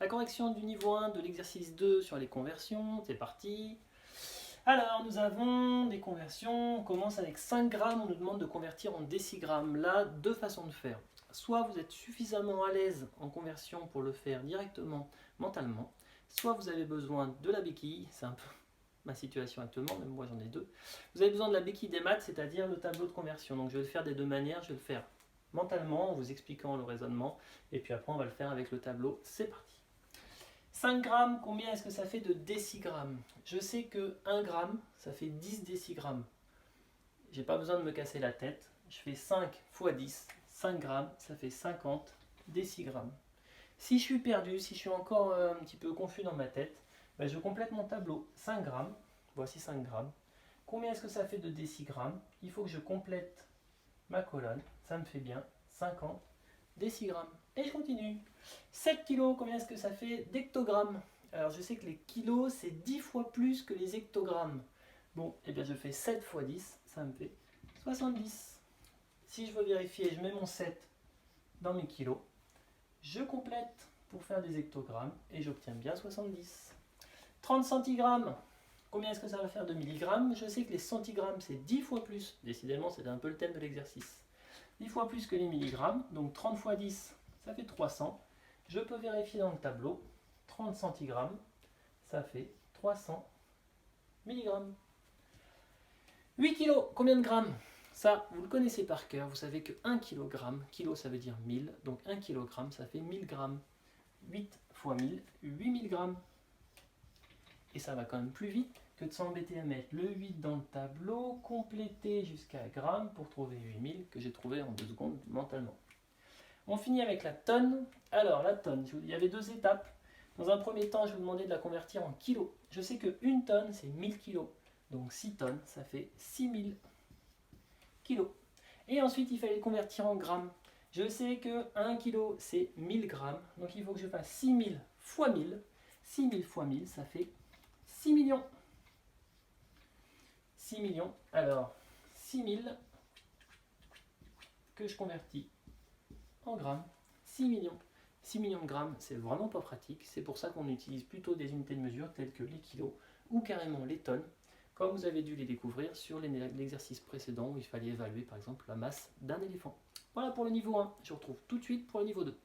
La correction du niveau 1 de l'exercice 2 sur les conversions, c'est parti. Alors, nous avons des conversions, on commence avec 5 grammes, on nous demande de convertir en décigrammes. Là, deux façons de faire. Soit vous êtes suffisamment à l'aise en conversion pour le faire directement mentalement, soit vous avez besoin de la béquille, c'est un peu ma situation actuellement, même moi j'en ai deux. Vous avez besoin de la béquille des maths, c'est-à-dire le tableau de conversion. Donc je vais le faire des deux manières, je vais le faire mentalement en vous expliquant le raisonnement, et puis après on va le faire avec le tableau. C'est parti. 5 grammes, combien est-ce que ça fait de décigrammes? Je sais que 1 gramme, ça fait 10 décigrammes. J'ai pas besoin de me casser la tête. Je fais 5 fois 10, 5 grammes, ça fait 50 décigrammes. Si je suis perdu, si je suis encore un petit peu confus dans ma tête, ben je complète mon tableau. 5 grammes, voici 5 grammes. Combien est-ce que ça fait de décigrammes? Il faut que je complète ma colonne, ça me fait bien 50 décigrammes. Et je continue. 7 kilos, combien est-ce que ça fait d'hectogrammes? Alors je sais que les kilos, c'est 10 fois plus que les hectogrammes. Bon, et bien je fais 7 fois 10, ça me fait 70. Si je veux vérifier, je mets mon 7 dans mes kilos. Je complète pour faire des hectogrammes et j'obtiens bien 70. 30 centigrammes, combien est-ce que ça va faire de milligrammes? Je sais que les centigrammes, c'est 10 fois plus. Décidément, c'était un peu le thème de l'exercice. 10 fois plus que les milligrammes, donc 30 fois 10, ça fait 300. Je peux vérifier dans le tableau, 30 centigrammes, ça fait 300 milligrammes. 8 kilos, combien de grammes? Ça, vous le connaissez par cœur, vous savez que 1 kg, kilo ça veut dire 1000, donc 1 kg ça fait 1000 grammes. 8 fois 1000, 8000 grammes. Et ça va quand même plus vite que de s'embêter à mettre le 8 dans le tableau, compléter jusqu'à grammes pour trouver 8000 que j'ai trouvé en 2 secondes mentalement. On finit avec la tonne. Alors la tonne, il y avait 2 étapes. Dans un premier temps, je vous demandais de la convertir en kilos. Je sais que 1 tonne, c'est 1000 kilos. Donc 6 tonnes, ça fait 6000 kilos. Et ensuite, il fallait le convertir en grammes. Je sais que 1 kg, c'est 1000 grammes. Donc il faut que je fasse 6000 fois 1000. 6000 fois 1000, ça fait 6 millions. 6 millions. Alors, 6000 que je convertis en grammes. 6 millions. 6 millions de grammes, c'est vraiment pas pratique. C'est pour ça qu'on utilise plutôt des unités de mesure telles que les kilos ou carrément les tonnes, comme vous avez dû les découvrir sur l'exercice précédent où il fallait évaluer par exemple la masse d'un éléphant. Voilà pour le niveau 1. Je vous retrouve tout de suite pour le niveau 2.